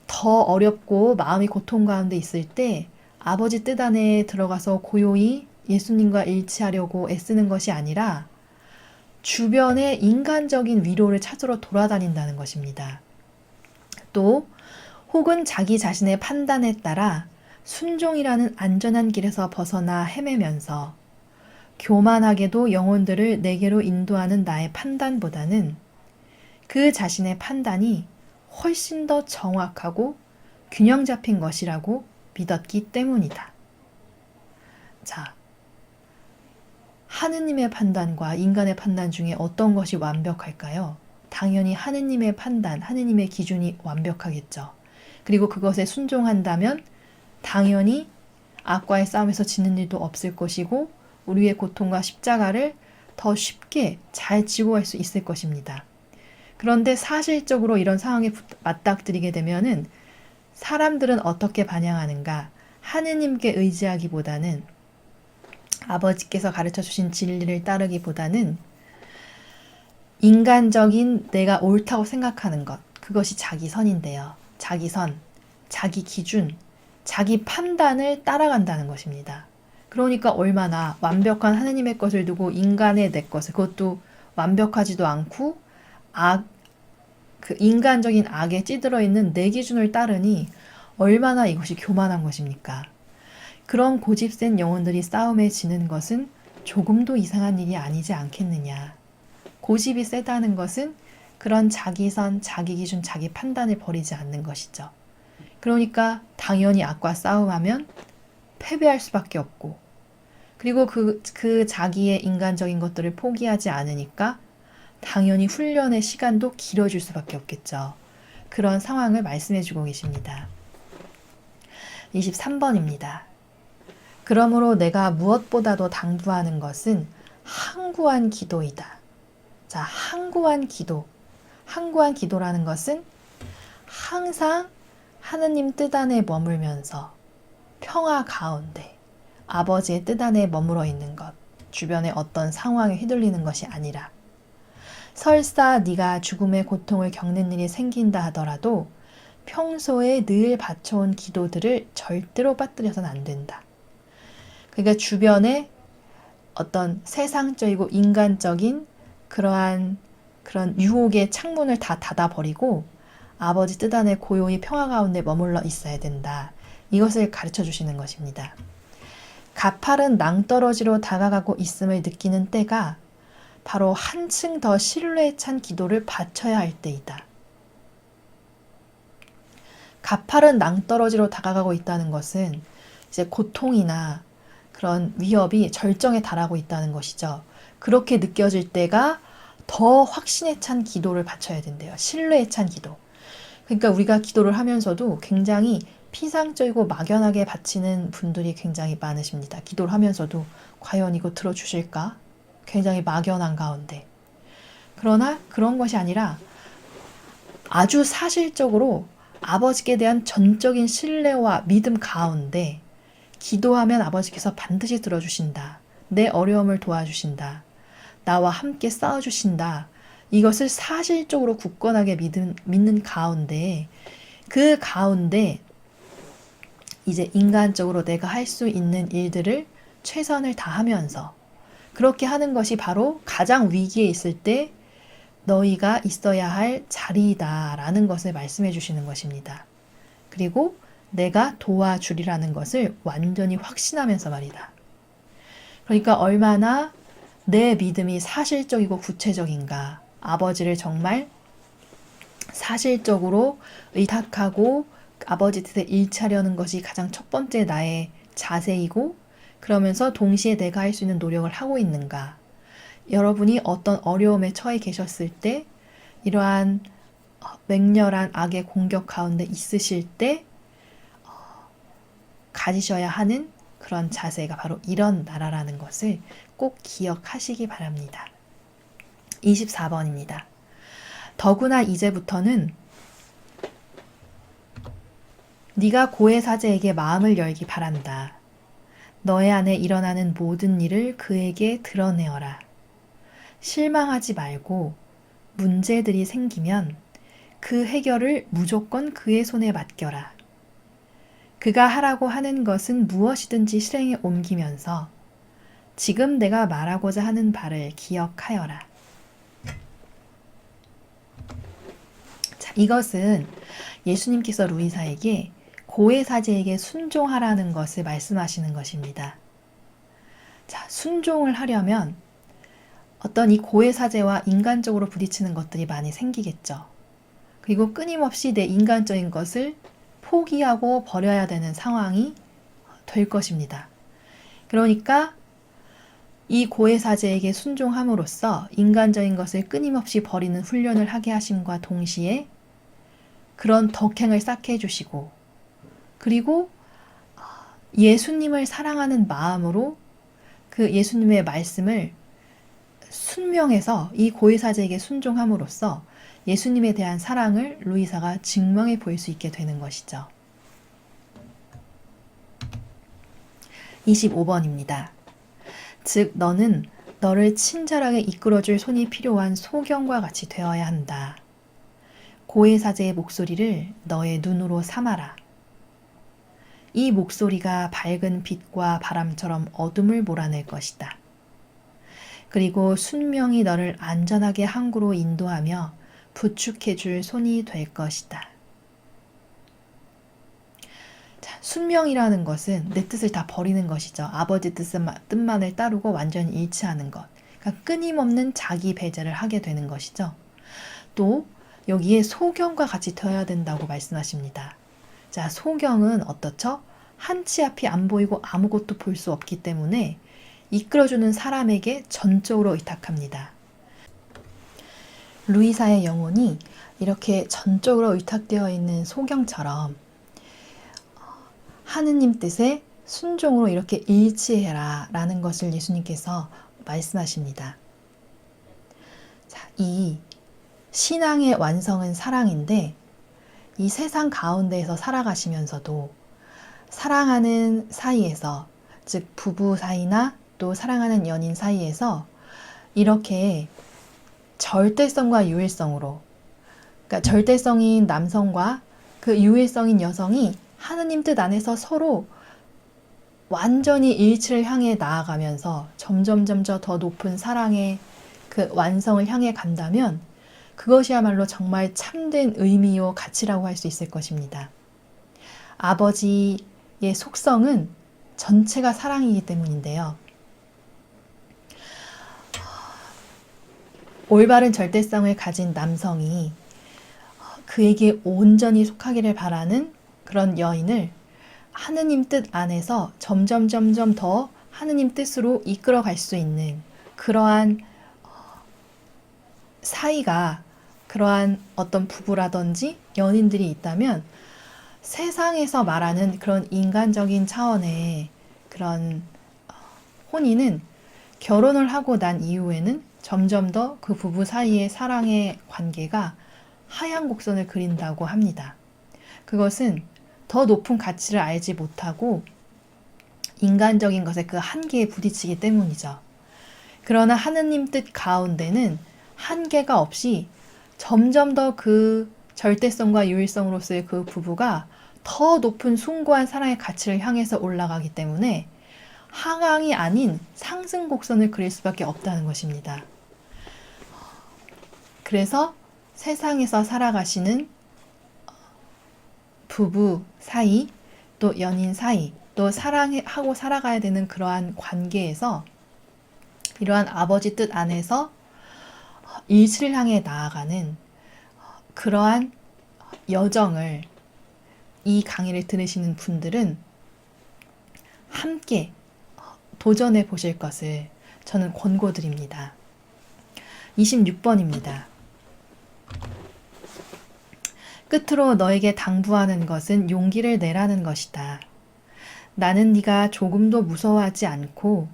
A: 더 어렵고 마음이 고통 가운데 있을 때 아버지 뜻 안에 들어가서 고요히 예수님과 일치하려고 애쓰는 것이 아니라 주변의 인간적인 위로를 찾으러 돌아다닌다는 것입니다. 또 혹은 자기 자신의 판단에 따라 순종이라는 안전한 길에서 벗어나 헤매면서 교만하게도 영혼들을 내게로 인도하는 나의 판단보다는 그 자신의 판단이 훨씬 더 정확하고 균형 잡힌 것이라고 믿었기 때문이다. 자, 하느님의 판단과 인간의 판단 중에 어떤 것이 완벽할까요? 당연히 하느님의 판단, 하느님의 기준이 완벽하겠죠. 그리고 그것에 순종한다면 당연히 악과의 싸움에서 지는 일도 없을 것이고 우리의 고통과 십자가를 더 쉽게 잘 지고 갈 수 있을 것입니다. 그런데 사실적으로 이런 상황에 맞닥뜨리게 되면은 사람들은 어떻게 반응하는가? 하느님께 의지하기보다는 아버지께서 가르쳐 주신 진리를 따르기보다는 인간적인 내가 옳다고 생각하는 것, 그것이 자기 선인데요. 자기 선, 자기 기준, 자기 판단을 따라간다는 것입니다. 그러니까 얼마나 완벽한 하느님의 것을 두고 인간의 내 것을, 그것도 완벽하지도 않고 그 인간적인 악에 찌들어 있는 내 기준을 따르니 얼마나 이것이 교만한 것입니까? 그런 고집센 영혼들이 싸움에 지는 것은 조금도 이상한 일이 아니지 않겠느냐. 고집이 세다는 것은 그런 자기 선, 자기 기준, 자기 판단을 버리지 않는 것이죠. 그러니까 당연히 악과 싸움하면 패배할 수밖에 없고, 그리고 그 자기의 인간적인 것들을 포기하지 않으니까 당연히 훈련의 시간도 길어질 수밖에 없겠죠. 그런 상황을 말씀해 주고 계십니다. 23번입니다. 그러므로 내가 무엇보다도 당부하는 것은 항구한 기도이다. 자, 항구한 기도. 항구한 기도라는 것은 항상 하느님 뜻 안에 머물면서 평화 가운데 아버지의 뜻 안에 머물러 있는 것, 주변의 어떤 상황에 휘둘리는 것이 아니라, 설사 네가 죽음의 고통을 겪는 일이 생긴다 하더라도 평소에 늘 바쳐온 기도들을 절대로 빠뜨려서는 안 된다. 그러니까 주변에 어떤 세상적이고 인간적인 그런 유혹의 창문을 다 닫아버리고 아버지 뜻 안에 고요히 평화 가운데 머물러 있어야 된다. 이것을 가르쳐 주시는 것입니다. 가팔은 낭떠러지로 다가가고 있음을 느끼는 때가 바로 한층 더 신뢰에 찬 기도를 바쳐야 할 때이다. 가팔은 낭떠러지로 다가가고 있다는 것은 이제 고통이나 그런 위협이 절정에 달하고 있다는 것이죠. 그렇게 느껴질 때가 더 확신에 찬 기도를 바쳐야 된대요. 신뢰에 찬 기도. 그러니까 우리가 기도를 하면서도 굉장히 피상적이고 막연하게 바치는 분들이 굉장히 많으십니다. 기도를 하면서도 과연 이거 들어주실까? 굉장히 막연한 가운데. 그러나 그런 것이 아니라 아주 사실적으로 아버지께 대한 전적인 신뢰와 믿음 가운데 기도하면 아버지께서 반드시 들어주신다. 내 어려움을 도와주신다. 나와 함께 싸워주신다. 이것을 사실적으로 굳건하게 믿는 가운데, 그 가운데 이제 인간적으로 내가 할 수 있는 일들을 최선을 다하면서 그렇게 하는 것이 바로 가장 위기에 있을 때 너희가 있어야 할 자리이다라는 것을 말씀해 주시는 것입니다. 그리고 내가 도와주리라는 것을 완전히 확신하면서 말이다. 그러니까 얼마나 내 믿음이 사실적이고 구체적인가, 아버지를 정말 사실적으로 의탁하고 아버지 뜻에 일치하려는 것이 가장 첫 번째 나의 자세이고, 그러면서 동시에 내가 할 수 있는 노력을 하고 있는가. 여러분이 어떤 어려움에 처해 계셨을 때, 이러한 맹렬한 악의 공격 가운데 있으실 때 가지셔야 하는 그런 자세가 바로 이런 나라라는 것을 꼭 기억하시기 바랍니다. 24번입니다. 더구나 이제부터는 네가 고해사제에게 마음을 열기 바란다. 너의 안에 일어나는 모든 일을 그에게 드러내어라. 실망하지 말고 문제들이 생기면 그 해결을 무조건 그의 손에 맡겨라. 그가 하라고 하는 것은 무엇이든지 실행에 옮기면서 지금 내가 말하고자 하는 바를 기억하여라. 자, 이것은 예수님께서 루이사에게 고해사제에게 순종하라는 것을 말씀하시는 것입니다. 자, 순종을 하려면 어떤 이 고해사제와 인간적으로 부딪히는 것들이 많이 생기겠죠. 그리고 끊임없이 내 인간적인 것을 포기하고 버려야 되는 상황이 될 것입니다. 그러니까 이 고해사제에게 순종함으로써 인간적인 것을 끊임없이 버리는 훈련을 하게 하심과 동시에 그런 덕행을 쌓게 해주시고, 그리고 예수님을 사랑하는 마음으로 그 예수님의 말씀을 순명해서 이 고해사제에게 순종함으로써 예수님에 대한 사랑을 루이사가 증명해 보일 수 있게 되는 것이죠. 25번입니다. 즉 너는 너를 친절하게 이끌어줄 손이 필요한 소경과 같이 되어야 한다. 고해사제의 목소리를 너의 눈으로 삼아라. 이 목소리가 밝은 빛과 바람처럼 어둠을 몰아낼 것이다. 그리고 순명히 너를 안전하게 항구로 인도하며 부축해줄 손이 될 것이다. 자, 순명이라는 것은 내 뜻을 다 버리는 것이죠. 아버지 뜻만을 따르고 완전히 일치하는 것. 그러니까 끊임없는 자기 배제를 하게 되는 것이죠. 또 여기에 소경과 같이 되어야 된다고 말씀하십니다. 자, 소경은 어떻죠? 한치 앞이 안 보이고 아무것도 볼 수 없기 때문에 이끌어주는 사람에게 전적으로 의탁합니다. 루이사의 영혼이 이렇게 전적으로 의탁되어 있는 소경처럼 하느님 뜻에 순종으로 이렇게 일치해라 라는 것을 예수님께서 말씀하십니다. 자, 이 신앙의 완성은 사랑인데 이 세상 가운데에서 살아가시면서도 사랑하는 사이에서, 즉 부부 사이나 또 사랑하는 연인 사이에서 이렇게 절대성과 유일성으로, 그러니까 절대성인 남성과 그 유일성인 여성이 하느님 뜻 안에서 서로 완전히 일치를 향해 나아가면서 점점 더 높은 사랑의 그 완성을 향해 간다면 그것이야말로 정말 참된 의미요 가치라고 할 수 있을 것입니다. 아버지의 속성은 전체가 사랑이기 때문인데요. 올바른 절대성을 가진 남성이 그에게 온전히 속하기를 바라는 그런 여인을 하느님 뜻 안에서 점점 더 하느님 뜻으로 이끌어갈 수 있는 그러한 사이가, 그러한 어떤 부부라든지 연인들이 있다면 세상에서 말하는 그런 인간적인 차원의 그런 혼인은 결혼을 하고 난 이후에는 점점 더 그 부부 사이의 사랑의 관계가 하향 곡선을 그린다고 합니다. 그것은 더 높은 가치를 알지 못하고 인간적인 것의 그 한계에 부딪히기 때문이죠. 그러나 하느님 뜻 가운데는 한계가 없이 점점 더 그 절대성과 유일성으로서의 그 부부가 더 높은 숭고한 사랑의 가치를 향해서 올라가기 때문에 하강이 아닌 상승 곡선을 그릴 수밖에 없다는 것입니다. 그래서 세상에서 살아가시는 부부 사이, 또 연인 사이, 또 사랑하고 살아가야 되는 그러한 관계에서 이러한 아버지 뜻 안에서 일치를 향해 나아가는 그러한 여정을 이 강의를 들으시는 분들은 함께 도전해 보실 것을 저는 권고드립니다. 26번입니다. 끝으로 너에게 당부하는 것은 용기를 내라는 것이다. 나는 네가 조금도 무서워하지 않고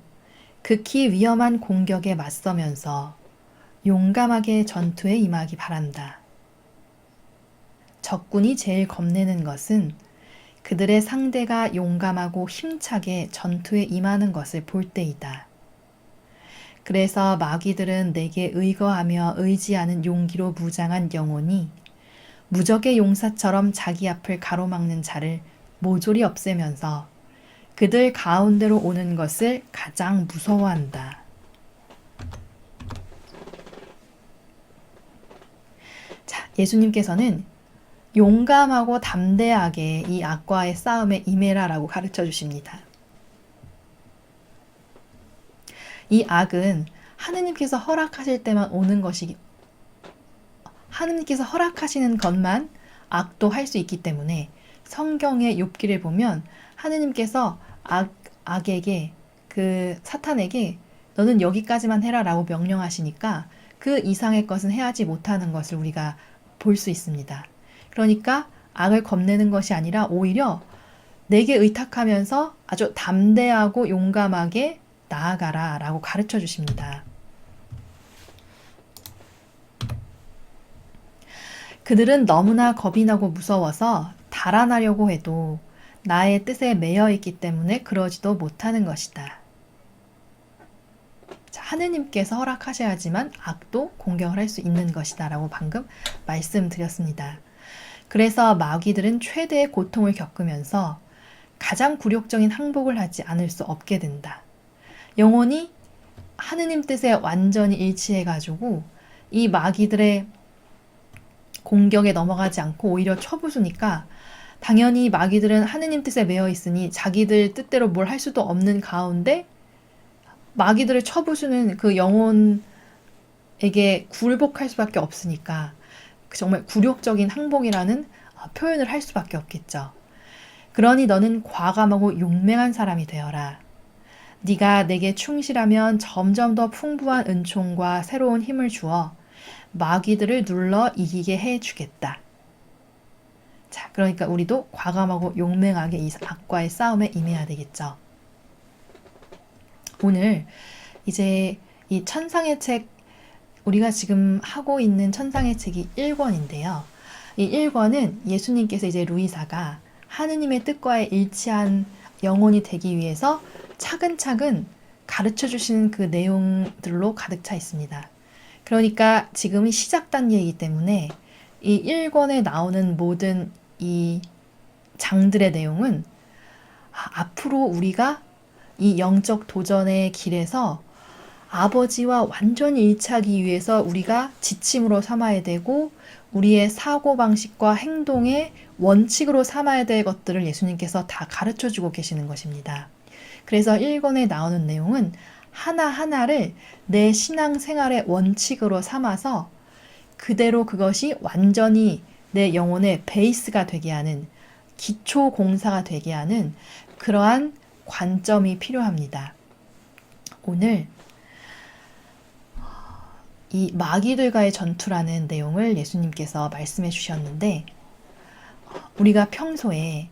A: 극히 위험한 공격에 맞서면서 용감하게 전투에 임하기 바란다. 적군이 제일 겁내는 것은 그들의 상대가 용감하고 힘차게 전투에 임하는 것을 볼 때이다. 그래서 마귀들은 내게 의거하며 의지하는 용기로 무장한 영혼이 무적의 용사처럼 자기 앞을 가로막는 자를 모조리 없애면서 그들 가운데로 오는 것을 가장 무서워한다. 자, 예수님께서는 용감하고 담대하게 이 악과의 싸움에 임해라라고 가르쳐 주십니다. 이 악은 하느님께서 허락하실 때만 오는 것이기, 하느님께서 허락하시는 것만 악도 할 수 있기 때문에 성경의 욥기를 보면 하느님께서 악에게, 그 사탄에게 너는 여기까지만 해라라고 명령하시니까 그 이상의 것은 해하지 못하는 것을 우리가 볼 수 있습니다. 그러니까 악을 겁내는 것이 아니라 오히려 내게 의탁하면서 아주 담대하고 용감하게 나아가라 라고 가르쳐 주십니다. 그들은 너무나 겁이 나고 무서워서 달아나려고 해도 나의 뜻에 매여 있기 때문에 그러지도 못하는 것이다. 자, 하느님께서 허락하셔야지만 악도 공격을 할 수 있는 것이다 라고 방금 말씀드렸습니다. 그래서 마귀들은 최대의 고통을 겪으면서 가장 굴욕적인 항복을 하지 않을 수 없게 된다. 영혼이 하느님 뜻에 완전히 일치해가지고 이 마귀들의 공격에 넘어가지 않고 오히려 처부수니까 당연히 마귀들은 하느님 뜻에 매여 있으니 자기들 뜻대로 뭘 할 수도 없는 가운데 마귀들을 쳐부수는 그 영혼에게 굴복할 수밖에 없으니까 정말 굴욕적인 항복이라는 표현을 할 수밖에 없겠죠. 그러니 너는 과감하고 용맹한 사람이 되어라. 네가 내게 충실하면 점점 더 풍부한 은총과 새로운 힘을 주어 마귀들을 눌러 이기게 해주겠다. 자, 그러니까 우리도 과감하고 용맹하게 이 악과의 싸움에 임해야 되겠죠. 오늘 이제 이 천상의 책, 우리가 지금 하고 있는 천상의 책이 1권인데요. 이 1권은 예수님께서 이제 루이사가 하느님의 뜻과의 일치한 영혼이 되기 위해서 차근차근 가르쳐 주시는 그 내용들로 가득 차 있습니다. 그러니까 지금이 시작 단계이기 때문에 이 1권에 나오는 모든 이 장들의 내용은 앞으로 우리가 이 영적 도전의 길에서 아버지와 완전히 일치하기 위해서 우리가 지침으로 삼아야 되고 우리의 사고방식과 행동의 원칙으로 삼아야 될 것들을 예수님께서 다 가르쳐주고 계시는 것입니다. 그래서 1권에 나오는 내용은 하나하나를 내 신앙생활의 원칙으로 삼아서 그대로 그것이 완전히 내 영혼의 베이스가 되게 하는 기초 공사가 되게 하는 그러한 관점이 필요합니다. 오늘 이 마귀들과의 전투라는 내용을 예수님께서 말씀해 주셨는데 우리가 평소에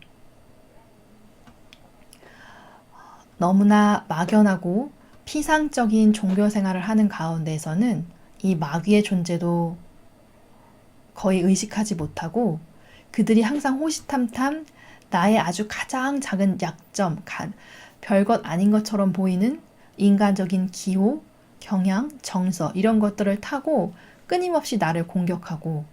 A: 너무나 막연하고 피상적인 종교 생활을 하는 가운데에서는 이 마귀의 존재도 거의 의식하지 못하고 그들이 항상 호시탐탐 나의 아주 가장 작은 약점, 별것 아닌 것처럼 보이는 인간적인 기호, 경향, 정서 이런 것들을 타고 끊임없이 나를 공격하고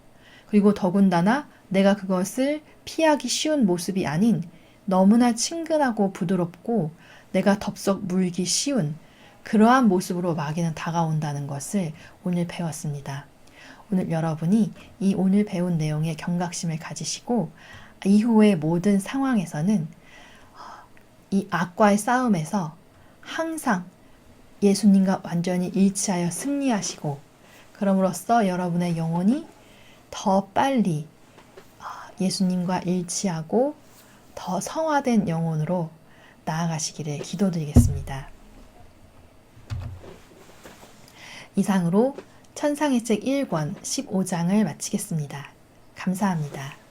A: 그리고 더군다나 내가 그것을 피하기 쉬운 모습이 아닌 너무나 친근하고 부드럽고 내가 덥석 물기 쉬운 그러한 모습으로 마귀는 다가온다는 것을 오늘 배웠습니다. 오늘 여러분이 이 오늘 배운 내용에 경각심을 가지시고 이후의 모든 상황에서는 이 악과의 싸움에서 항상 예수님과 완전히 일치하여 승리하시고 그럼으로써 여러분의 영혼이 더 빨리 예수님과 일치하고 더 성화된 영혼으로 나아가시기를 기도드리겠습니다. 이상으로 천상의 책 1권 15장을 마치겠습니다. 감사합니다.